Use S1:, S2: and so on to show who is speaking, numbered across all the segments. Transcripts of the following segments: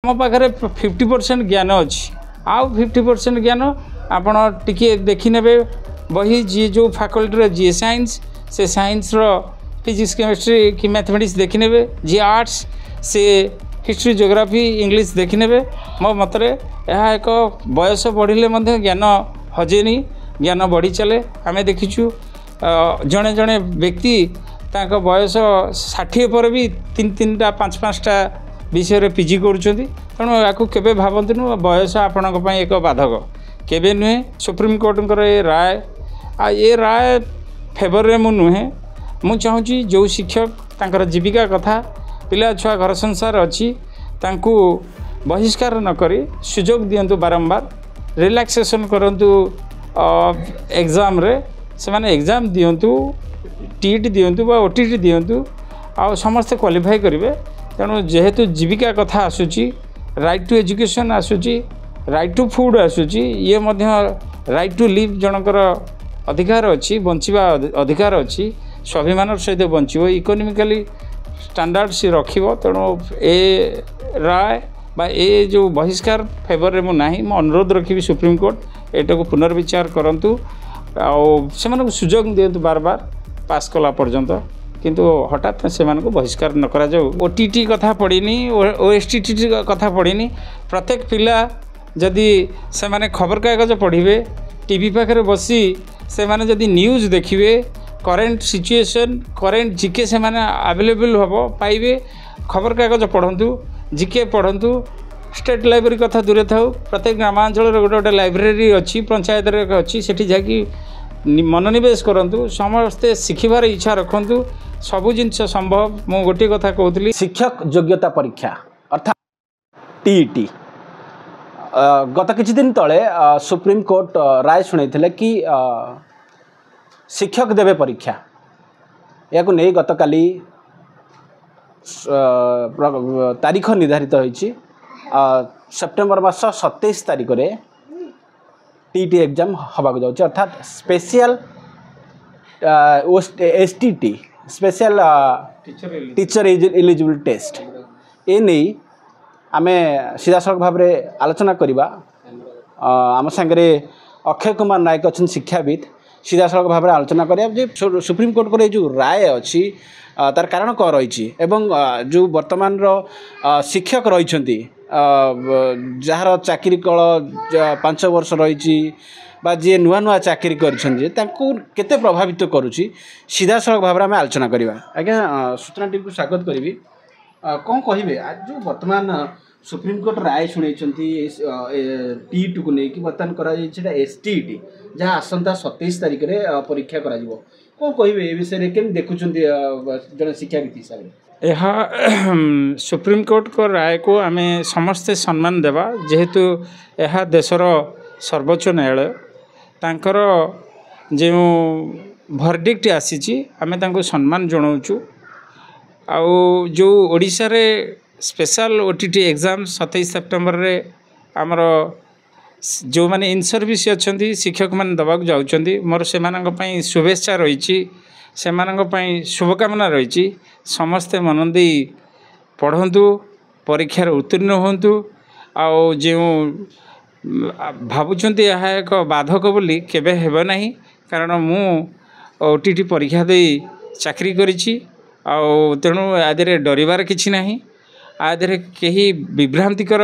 S1: आम पाखे 50% ज्ञान अच्छी आउ 50% ज्ञान आपण टिके देखी ने बही जी जो फैकल्टी जी साइंस से साइंस फिजिक्स केमिस्ट्री कि मैथमेटिक्स देखी ने जी आर्ट्स से हिस्ट्री जियोग्राफी इंग्लिश देखी ने मो मतरे यह एक बयस बढ़िले ज्ञान हजेनी ज्ञान बढ़ी चले आम देखीचु जड़े जड़े व्यक्ति तांको बयस 60 पर भी 3-3टा 5-5टा विषय पीजी करुँच तेणु या केवे भावतु बयस आपण एक बाधक केवे नुहे सुप्रीम कोर्ट ये राय ये राय फेवर रे मु नुहे मु चाहूँगी जो शिक्षक तांकर जीविका कथा पिला छुआ घर संसार अच्छी तांकू बहिष्कार न करी सुजोग दिंतु बारंबार रिलैक्सेशन करंतु एग्जाम रे से माने एग्जाम दिंतु टीट दिंतु बा ओटीटी दिंतु आ समस्ते क्वालिफाई करेंगे तेणु जेहेतु जीविका कथा आसूची राइट टू एजुकेशन आसूची राइट टू फूड आसूची ये मध्य राइट टू लिव जनकर अधिकार अच्छी बंचिबा अधिकार अच्छी स्वाभिमान सहित बंचो इकोनोमिकली स्टैंडर्ड सी रखिबो तेणु ए राय बा ए जो बहिष्कार फेवर रे मु नाही मु अनुरोध रखिबी सुप्रीम कोर्ट एटा को पुनर्विचार करंतु आ से मानको सुजोग दियंतु बार बार पास कला पर्यंत किंतु हठात से बहिष्कार न करा जाऊ ओटीटी कथा पड़ीनी ओएसटीटी कथा पड़ीनी प्रत्येक पिला जदि से माने खबर कागज पढ़िबे टीवी पाखे बसी से माने जदि न्यूज देखिबे करेंट सिचुएशन करेंट जीके से माने अवेलेबल हम पाइबे खबर कागज पढ़ंतु जीके पढ़ंतु स्टेट लाइब्रेरी कथा दूरे था प्रत्येक ग्रामांचल गोटे गोटे लाइब्रेरी अच्छी पंचायत अच्छी सेठी जाकि मनोनिवेश करंतु समस्ते शिखिबार इच्छा रखंतु सबु जिनस संभव मु गोटे कथा कहूली
S2: शिक्षक योग्यता परीक्षा अर्थात टीईटी गत किछि दिन तले सुप्रीम कोर्ट राय शुणैथिले कि शिक्षक देवे परीक्षा या नहीं गत काली तारीख निर्धारित होइछि सेप्टेम्बर मास 27 तारीख रे टीटी एग्जाम हवा जाऊँ अर्थात special STT special teacher eligible test ए नहीं आमे सीधा सड़क भाव में आलोचना करवा आम सांगे अक्षय कुमार नायक अच्छा शिक्षाविद सीधा सड़क भाव में आलोचना करा सुप्रीम कोर्ट को जो राय अच्छी तार कारण कौन रही जो वर्तमान शिक्षक रही जार चाकरी कल 5 वर्ष रही जी नुआ नुआ चाकरी करते प्रभावित करुच्ची सीधा सड़क भाव में आम आलोचना करवा आज्ञा सूचना टीवी को स्वागत करी कौन कहे आज जो वर्तमान सुप्रीम कोर्ट राय शुणी टीईटी को लेकिन बर्तमान कर एसटीईटी जहाँ आसंता 27 तारीख में परीक्षा करा कौन कहे ए विषय केम देखुं जन शिक्षाविद हिसाब से
S1: यह सुप्रीम कोर्ट को राय को आम समस्ते सम्मान देवा जेहेतु यह देशर सर्वोच्च न्यायालय तांकर जो भर्डिक्ट आसी आम सम्मान जनाऊँ आउ जो ओडिशा रे स्पेशल ओटीटी एग्जाम 27 सेप्टेम्बर रे आमर जो माने इन सर्विस अच्छा शिक्षक मैंने दबाक जाऊँच मोर से शुभेच्छा रही से शुभकामना रही समस्ते मन दे पढ़ंतु परीक्षार उत्तीर्ण होंतु आउ जो भावुंट यह एक बाधक बोली केबे हेबे नहीं कारण मु ओटीटी परीक्षा दे चाकरी करिछि आउ तेणु आदि डरबार किछि नहीं आदि कहीं विभ्रांतिकर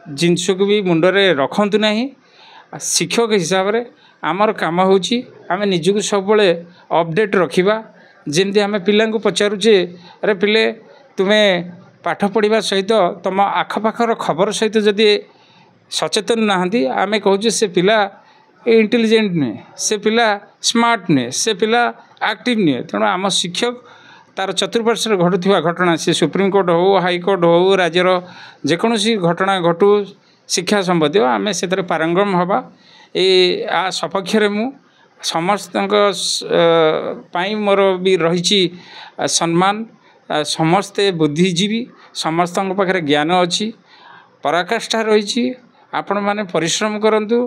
S1: जिनस को भी मुंडरे रखतु नहीं शिक्षक हिसाब से आमर काम होची आमे निजको सब अपडेट रखिबा जेमती आमे पिला को पचारुचे अरे पिले तुम्हें पाठ पढ़ा सहित तुम आखपाखर खबर सहित जदि सचेतन नहांती आमे कहूँ से पिला इंटेलिजेंट नुहे से पिला स्मार्ट नुहे से पिला एक्टिव नुहे तेणु आम शिक्षक तार चतुर्पार्श्व घटुवा घटना से सुप्रीम कोर्ट हो हाईकोर्ट हो राज्यर जेकोसी घटना घटू शिक्षा संबंधी आम से पारंगम हवा आ सपक्ष मु समस्त मोर भी रही सम्मान समस्ते बुद्धिजीवी समस्त पाखे ज्ञान अच्छी पराकाष्ठा रही आपण मैंने परिश्रम करंतु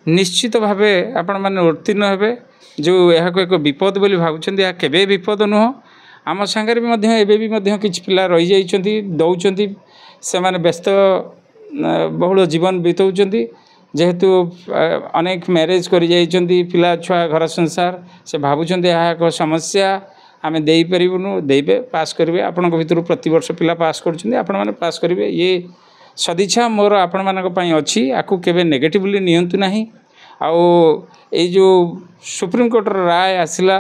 S1: निश्चित भावे आपण मैंने उत्तीर्ण हेबे जो यह एक विपद बोली भावुं यह केबे विपद नुह आम सांगे भी किसी पिला रही जाइछन्ति दौरान से माने व्यस्त बहुल जीवन बिताउछन्ति जेहेतु अनेक मैरेज करि जाइछन्ति पिला छुआ घर संसार से भाबुछन्ति ଏହା ଏକ समस्या आमे देई परिबुनु देबे पास करिवे आपनक भितरु प्रति वर्ष पिला पास करछन्ति आपण माने पास करिवे ये सदिच्छा मोर आपण मानक पई अछि आकु केबे नेगेटिवली नियंतु नाही आउ ए जो सुप्रीम कोर्ट राय आसिला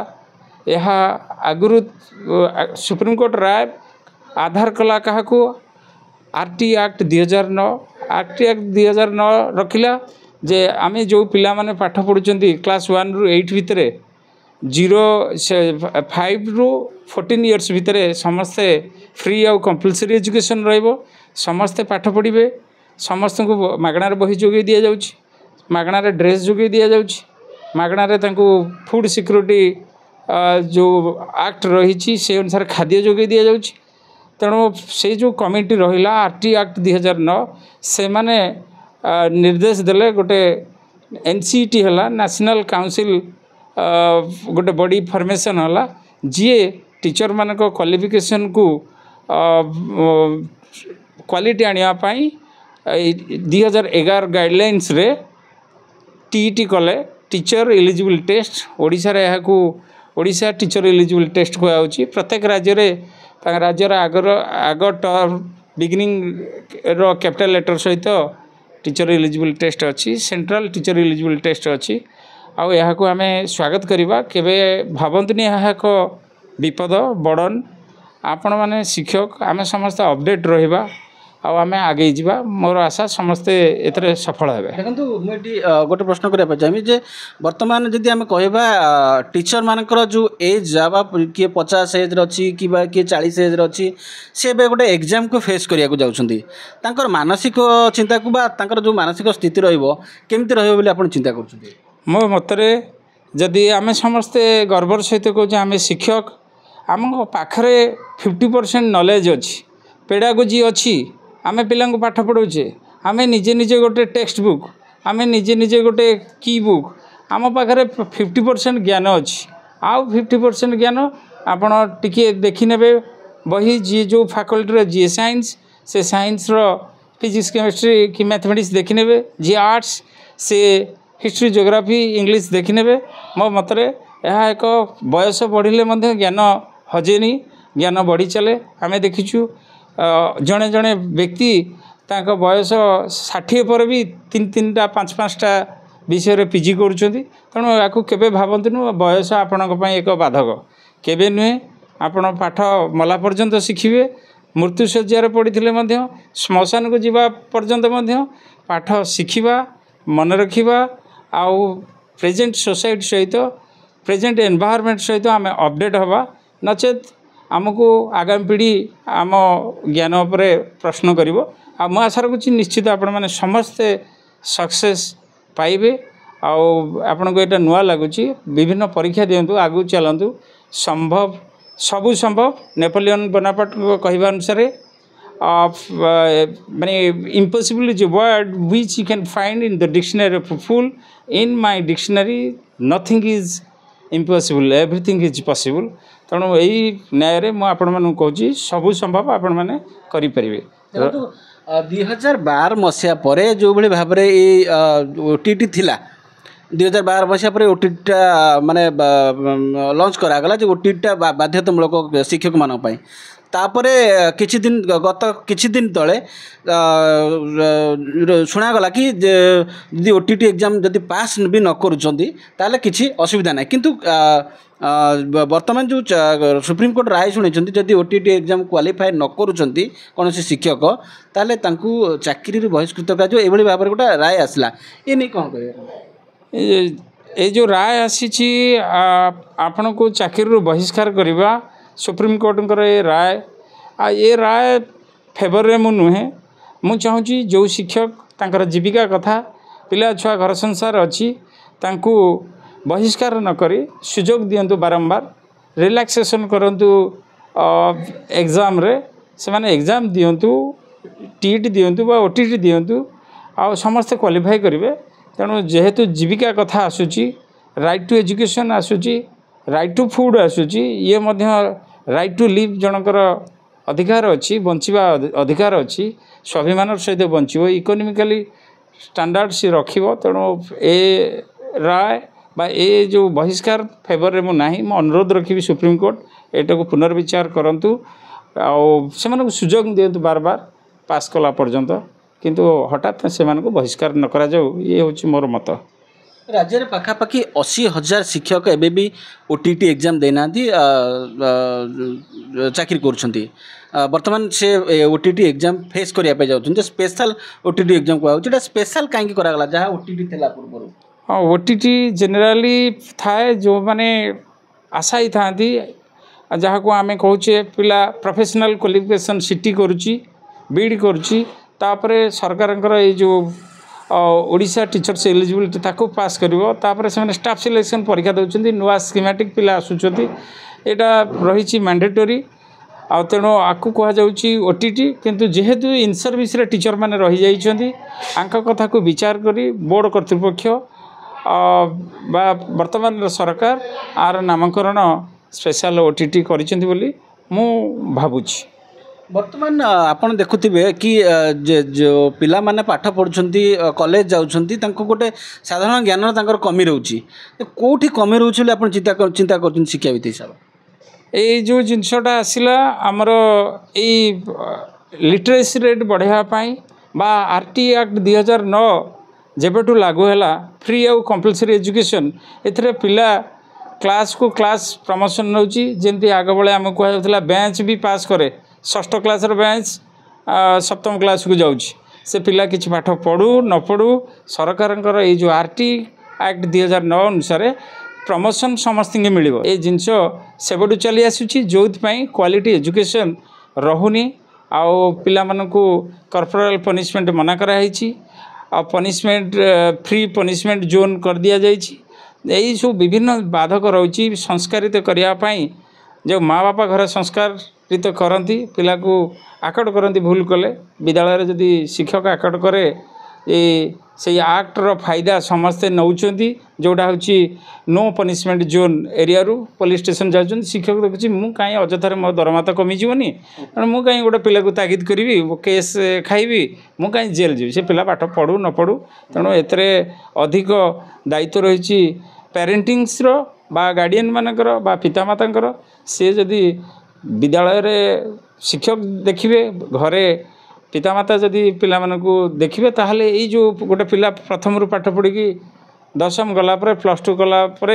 S1: यह आगुरु सुप्रीम कोर्ट राय आधार कला काहाकू आरटी एक्ट 2009 आरटी एक्ट 2009 रखिला जे आमे जो पिला माने पाठ पढुचंती क्लास 1 रु 8 भितरे 5 रु 14 इयर्स भितरे समस्ते फ्री आउ कंपलसरी एजुकेशन रहइबो समस्ते पाठ पढ़िबे समस्त को मागणार बही जोगे दिया जाउछि मागणार ड्रेस जोगे दिया जाउछि मागणार तांको फूड सिक्योरिटी जो एक्ट रही से अनुसार खाद्य जोगे दि जाउछि तेणु से जो कमिटी रहिला आरटी एक्ट 2009 से माने निर्देश देले गोटे एनसीटी हला नेशनल काउंसिल गोटे बॉडी फॉर्मेशन हला जी टीचर मानक क्वालिफिकेशन को क्वालिटी आनिया पाई 2011 गाइडलाइंस रे टीईटी कले टीचर एलिजिबल टेस्ट ओडिशा रे याकू ओडिशा टीचर एलिजिबल टेस्ट को आउची प्रत्येक राज्य रे राज्यर आग टर्म बिगिनिंग रो कैपिटल लेटर सहित टीचर एलिजिबल टेस्ट अच्छी सेंट्रल टीचर एलिजिबल टेस्ट अच्छी आउ याकू आमे स्वागत करिबा केबे भाबंतनी यह एक विपद बड़न आपण माने शिक्षक आमे समस्त अपडेट रहिबा आउ आमे आगे जीवा मोर आशा समस्ते एतरे सफल हेबे
S2: देखंतु मुटी गोटे प्रश्न करिया पचामी जे वर्तमान जदि आमे कहबा टीचर मानकर जो एज जाबा कि 50 एज रछि कि बा कि 40 एज रछि से बे गोटे एग्जाम को फेस करिया को जाउछन्ती तांकर मानसिक चिंता को बा तांकर जो मानसिक स्थिति रहइबो केमति रहइबो बोली आपण चिंता करछन्ती
S1: मो मतरे जदि आमे समस्ते गर्वर सहित को जे आमे शिक्षक आम पाखरे 50% नॉलेज अछि पेडागोजी अछि आमे पिला को पाठ पढ़ौछे आमे निजे निजे गोटे टेक्स्ट बुक आमे निजे निजे गोटे की बुक आम पाखरे 50% ज्ञान अच्छी आउ 50% ज्ञान आपण टिके देखि नेबे बही जी जो फैकल्टी जी साइंस से साइंस रो फिजिक्स केमिस्ट्री कि मैथमेटिक्स देखि नेबे जी आर्ट्स से हिस्ट्री ज्योग्राफी इंग्लिश देखि नेबे मो मतरे यह एक बयस बढ़िले मध्य ज्ञान हजेनी ज्ञान बढ़ी चले आमे देखिछु जड़े जड़े व्यक्ति तांको बयस 60 पर भी 3-3टा 5-5टा विषय रे पीजी करूछन्ती तेणु याकू केबे भाबंतनु बयस आपणक पई एक बाधक केबे नुहे आपण पाठ मला पर्यंत शिखिबे मृत्यु शଯ୍ୟାରେ पड़िथिले मध्य श्मशान को जीवा पर्यंत मध्य पाठ शिखिबा मन रखिबा आउ प्रेजेंट सोसाइटी सहित प्रेजेंट एनवायरनमेंट सहित आमे अपडेट हवा नचेत आमको आगामी पीढ़ी आम ज्ञान उपरे प्रश्न करिवो आ मो आशा रखुछि निश्चित आपण माने समस्ते सक्सेस पाइबे आउ आपण को एटा नुआ लागुछि विभिन्न परीक्षा दियंतु आगु चलंतु संभव सबु संभव नेपोलियन बोनापार्ट को कहबा अनुसार माने impossible is a word which you can find in the dictionary of full in my dictionary nothing is impossible everything is possible तेणु यही न्याय रे मु आपण मानू कहूँ सबु संभव आपण मैंने करें
S2: 2012 मसीहा पर जो भाई भाव में ओटीटी थिला 2012 मसीहा पर ओटीटा माने लॉन्च करागला जो ओटीटा बाध्यतामूलक शिक्षक मान तापर किछि दिन गत किछि दिन तले शुणागला कि जदि ओटीटी एग्जाम जदि पास भी न करूछन्ती ताले किछि असुविधा ना किंतु वर्तमान जो सुप्रीम कोर्ट राय शुणी जदि ओटीटी एग्जाम क्वालिफाई न करूछन्ती कौन शिक्षक ताले तांकु चाकरी बहिष्कृत कर एभली भाव में गोटे राय आसला ये नहीं कौन कह
S1: ये जो राय आसी आपण को चाकरी बहिष्कार करवा सुप्रीम कोर्ट ये राय फेवर रे मु नुहे मु चाहूँगी जो शिक्षक तांकर जीविका कथा पिला छुआ घर संसार अच्छी तांकू बहिष्कार न करी सुजोग दियंतु बारंबार रिलैक्सेशन करंतु एग्जाम रे से माने एग्जाम दियंतु टीईटी दियंतु बा ओटीटी दियंतु आ समस्त क्वालिफाई करिवे तेणु जेहेतु जीविका कथा आसुची राइट टू एजुकेशन आसुची राइट टू फूड आसुची ये मध्य राइट टू लिव जनकर ଅଧିକାର ଅଛି, ବଞ୍ଚିବା ଅଧିକାର ଅଛି, ସ୍ୱାଭିମାନର ସହିତ ବଞ୍ଚିବ, ଇକୋନୋମିକାଲି ଷ୍ଟାଣ୍ଡାର୍ଡ ସେ ରଖିବ। ତେଣୁ ଏ ରାୟ ବା ଏ ଯେଉଁ ବହିଷ୍କାର ଫେଭରରେ ମୁଁ ନାହିଁ। ମୁଁ ଅନୁରୋଧ ରଖିବି ସୁପ୍ରିମକୋର୍ଟ ଏଟାକୁ ପୁନର୍ବିଚାର କରନ୍ତୁ ଆଉ ସେମାନଙ୍କୁ ସୁଯୋଗ ଦିଅନ୍ତୁ ବାର ବାର ପାସ୍ କଲା ପର୍ଯ୍ୟନ୍ତ, କିନ୍ତୁ ହଠାତ୍ ସେମାନଙ୍କୁ ବହିଷ୍କାର ନ କରାଯାଉ, ଇଏ ହେଉଛି ମୋର ମତ।
S2: राज्य पाखापाखि 80,000 शिक्षक एबे भी ओटीटी एग्जाम देना चाकरी कर बर्तमान से ओटीटी एग्जाम फेस करने जाऊँ स्पेशल ओटीटी एग्जाम कहूँ स्पेशल कहीं कराला जहाँ ओटीटी थिला पूर्व।
S1: हाँ, ओटीटी जेनेराली थाए जो माने आशायी था जहाँ को आम कहे पिला प्रोफेशनल क्वालिफिकेशन सीटी करुच्ची बीड करुच्ची तापरे सरकार ये जो ओडिशा टीचर्स एलिजिबिलिटी ताको पास करिवो तापरे से स्टाफ सिलेक्शन परीक्षा दउछन्ती नुआ स्कीमेटिक पिला आसुछन्ती एटा रहिछि मैंडेटरी आ तेणु आकु कहा जाउछि ओटीटी किंतु जेहेतु इन सर्विस रे टीचर माने रहि जाइछन्ती आंका कथा को विचार करी बोर्ड कर्तृपक्ष बा वर्तमान सरकार आर नामकरण स्पेशल ओटीटी करिछन्ती बोली मु भाबुछि।
S2: बर्तमान आपन देखुथिबे कि जो पिला माने पाठ पढुछन्ती कॉलेज जाउछन्ती तांको गोटे साधारण ज्ञान तांकर कमी रहउछि कोठी कमी रहउछि ले आपन चिंता करछन शिक्षाविद हिसाब
S1: ए जो जिनसटा आसिला हमर ए लिटरेसी रेट बढ़ावा पाई बा आरटी एक्ट 2009 जेबेटू लागू हैला फ्री आउ कंपलसरी एजुकेशन एथरे पिला क्लास को क्लास प्रमोशन नउछि जेंती आगे बळे हम कहउतला बेंच भी पास करे षष्ठ क्लास बेंच सप्तम क्लास को जाऊँगी से पिला किसी पाठ पढ़ू न पढ़ू सरकार ये जो आरटी एक्ट 2009 अनुसार प्रमोशन समस्त मिल ये जिनस सेबू चली आसूँ जो क्वालिटी एजुकेशन रहुनी आउ पिला मानकु कॉर्पोरल पनिशमेंट मना कराई पनिशमेंट फ्री पनिशमेंट जोन कर दिया जाइछि यही सब विभिन्न बाधक रही संस्कारित करने जो माँ बापा घर संस्कारित करती पिला को आकट करती भूल कले विद्यालय जदि शिक्षक आकट करे से आक्टर फायदा समस्ते नौकरी जोटा हूँ नो पनिशमेंट जोन एरिया रू पुलिस स्टेशन जाऊँ शिक्षक देखुची मु कहीं अजथार मो दरमा तो कमिजनी मु कहीं गोटे पिला को तागिद करी केस खाइबी मु कहीं जेल जी से पिला पाठ पढ़ू न पढ़ू तेणु एतरे अधिक दायित्व रही पेरेन्टिंग्स बा गार्डियन मानकर बा पितामातांकर से जदि विद्यालय रे शिक्षक देखिए घरे पितामाता जदि पिला मानकु देखिए ताहले ये जो गोटे पिला प्रथम रू पाठ पढ़ी दशम गला पर +2 गला पर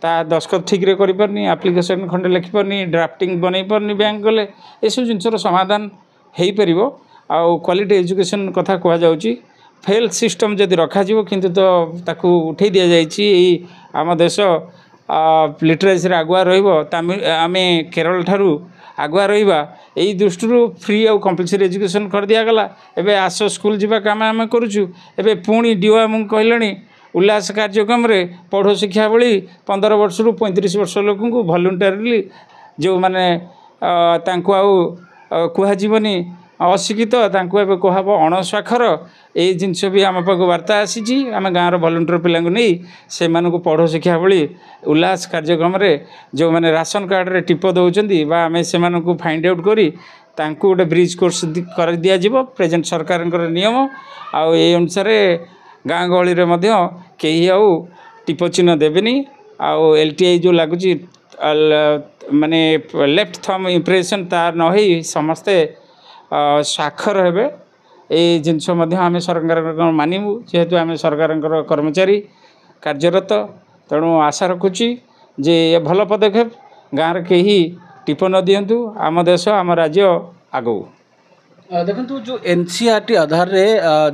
S1: ता दस्खत ठीक रे करि परनी एप्लिकेशन खंडे लिखि परनी ड्राफ्टिंग बनै परनी बैंक गले ये सब जिनसर समाधान हो पारिबो आ क्वालिटी एजुकेशन कथा कह जाउची फेल सिस्टम जदि रखा जिवो किंतु तो ताकू उठै दिया जाइछि आम देश लिटरेसी आगुआ रमिल आम केरल ठारू आगुआ रहा यही दृष्टि फ्री आउ कंपलसरी एजुकेशन कर दिगला एवं आस स्कूल जावा कम आम करुचु एवं पुणी डीओ आमको कहले उल्लास कार्यक्रम रे पढ़ो शिक्षा बड़ी 15 वर्ष रु 35 वर्ष लोक भलुंटारिली जो मैंने कहनी अशिक्षित कहब अणस्वाक्षर ये जिनस भी आम पाक वार्ता आसी आम गाँव भलंटियर पिला नहीं से पढ़ो शिक्षा भली उल्लास कार्यक्रम रे जो मैंने राशन कार्ड रे टिप दौरान आम से फाइंड आउट करी तांकु गोटे ब्रिज कोर्स कर दिज्व प्रेजेंट सरकार नियम आउ ये अनुसार गाँ गहली कहीं आउ टिप चिन्ह देवेनि आउ एलटीआई जो लगुच माने लेफ्ट थम इम्प्रेशन तार न समस्ते साक्षर हेबे ये जिनस आम सरकार मानू जेहेतु आम सरकार कर्मचारी कार्यरत तेणु आशा रखुची जे ये भल पदक्षेप गाँव में कहीं टिप न दिंतु आम देश आम राज्य आगू
S2: देखो जो एनसीईआरटी आधार रे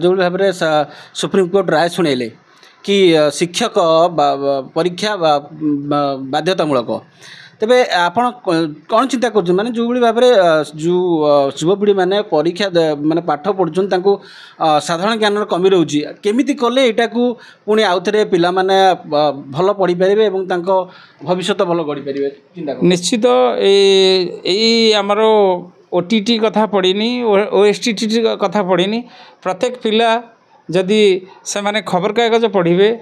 S2: जो भाव में सुप्रीमकोर्ट राय शुणेले कि शिक्षक परीक्षा बाध्यतामूलक तेबे आपण कौन चिंता कर माने जो भाव में जो युवपीढ़ी मैंने परीक्षा माने पाठ पढ़ुन साधारण ज्ञान कमी रोचे केमिति कले यहाँ को पुणी आउ थे पिला माने भल पढ़ी पारे और भविष्य भल गढ़ी पारे चिंता
S1: निश्चित यही आमर ओटीटी कथा पढ़नी ओएसटीटी कथा पढ़नी प्रत्येक पिला जदि से माने खबर कागज पढ़े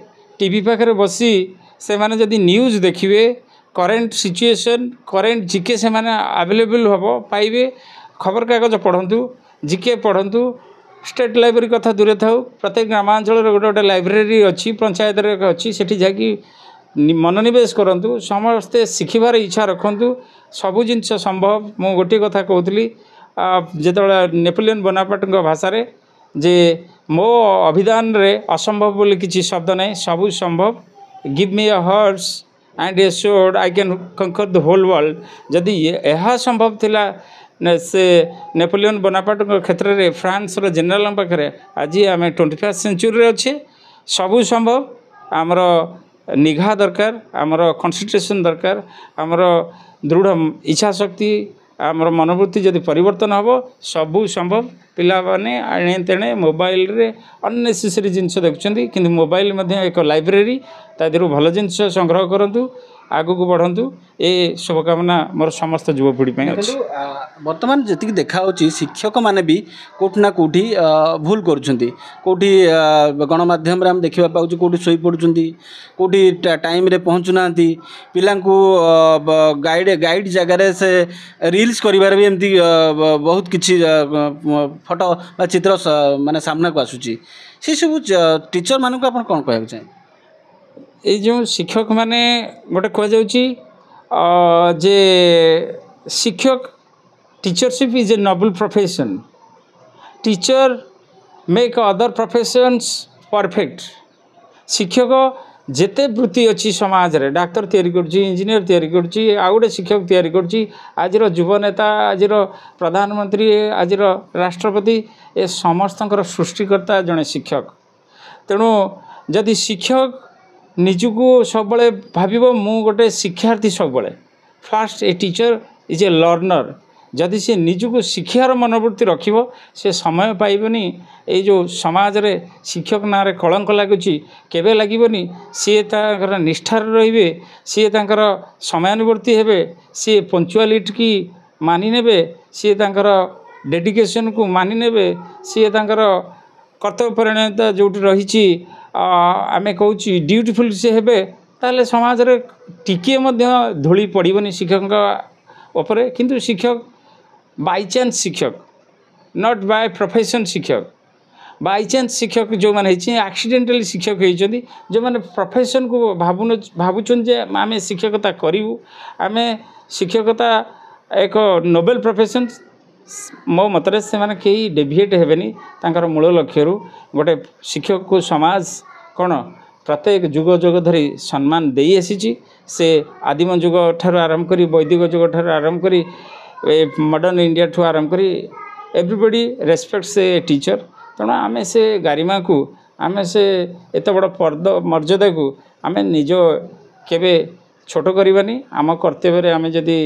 S1: टीवी पाखे बसी से माने जदि न्यूज देखिए करेन्ट सिचुएशन करेन्ट जिके से माने अवेलेबल हम पाइबे खबरकागज पढ़ु जीके पढ़ु स्टेट लाइब्रेरी कथा दूरे था प्रत्येक ग्रामांचल गोटे गोटे लाइब्रेरी अच्छी पंचायत अच्छी से जाकि मनोनिवेश करूँ समस्ते शिखबार इच्छा रखु सबू जिनस संभव मु गोटे कथा कहूली जो नेपोलियन बोनापार्ट भाषा जे मो अभिधान रे असंभव बोली किसी शब्द नहीं सबू संभव give me a horse and A sword I can कंकर द होल वर्ल्ड जदि यह संभव थिला से नेपोलियन बोनापार्ट क्षेत्र में फ्रांस रो जनरल पाखे आज आम 21st सेंचुरी अच्छे सबू संभव आमर निघा दरकार आमर कन्संट्रेशन दरकार आमर दृढ़ इच्छा शक्ति आमर मनोवृत्ति जदि परिवर्तन हम सबू संभव पिला माने एणे तेणे मोबाइल रे अननेसेसरी जिनस देखुं कि मोबाइल एक लाइब्रेरी तादर भल जिनस संग्रह करूँ आगु को बढ़ु ए शुभकामना मोर समस्त युवपीढ़ी अच्छी
S2: बर्तमान जी देखा शिक्षक मैंने भी कौटि ना कौटि भूल करोटि गणमाध्यम आम देखा पाँच कौटि शोई पड़ुं कौटि टाइम रे पहुँचुना पिला गाइड जगार से रील्स करिवार भी एमती बहुत किसी फोटो चित्र माने सामना को आसूची से सब टीचर मानक आप कौन कहना चाहिए
S1: ये जो शिक्षक माने गोटे कह जे शिक्षक teachership is a noble profession teacher make other professions perfect शिक्षक जेते वृत्ति अच्छी समाज रे डाक्तर तैयारी करछि इंजीनियर तैयारी करछि आ गोटे शिक्षक तैयारी करछि आजिर युव नेता आजिर प्रधानमंत्री आजिर राष्ट्रपति ए समस्तंकर सृष्टिकर्ता जड़े शिक्षक तेणु जदि शिक्षक निजको सब भाव मु गोटे शिक्षार्थी सब fast a teacher is a learner जदि से निजको शिक्षार मनोवृत्ति रखिबो से समय पाइबनी ये जो समाज रे शिक्षक ना रे कलंक लगुच केबे लागिबनी सी ताकर निष्ठार रहिबे सी ताकर समयानुवर्ती हेबे सी पंक्चुअलिटी की मानि नेबे सी ताकर डेडिकेशन को मानि नेबे सी ताकर कर्तव्यपरायणता जोटी रहिछि आमे कहूँ ड्यूटीफुल से हेबे ताले समाज रे टिके मध्य धूली पड़बनी शिक्षक उपरे किंतु शिक्षक बाय चांस शिक्षक नॉट बाय प्रोफेशन शिक्षक बाय चांस शिक्षक जो मैंने एक्सीडेंटली शिक्षक होती जो मैंने प्रोफेशन को भावुन जे आम शिक्षकता करूँ आम शिक्षकता एक नोबेल प्रोफेशन मो मतरे से माने कई डेविएट हेबेनी तांकर मूल लक्ष्य गोटे शिक्षक को समाज कौन प्रत्येक जुग जुग धरी सम्मान दे आसी से आदिम जुग ठार आरंभ करी वैदिक जुग ठार आरंभ करी मॉडर्न इंडिया ठू आरंभ करी एवरीबॉडी रेस्पेक्ट्स ए टीचर तेणु आम से गारिमा को आम से एत बड़ पर्द मर्यादा को आम निज केबे छोट करवानी आम कर्तव्य आम जदि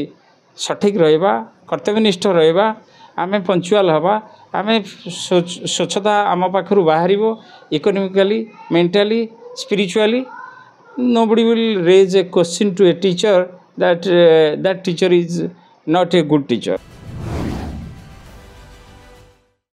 S1: सठिक रहिबा कर्तव्यनिष्ठ रहिबा आम पंक्चुअल हवा आम स्वच्छता आम पाखु बाहर economically mentally spiritually nobody will raise a question to a teacher that that teacher is not a good teacher.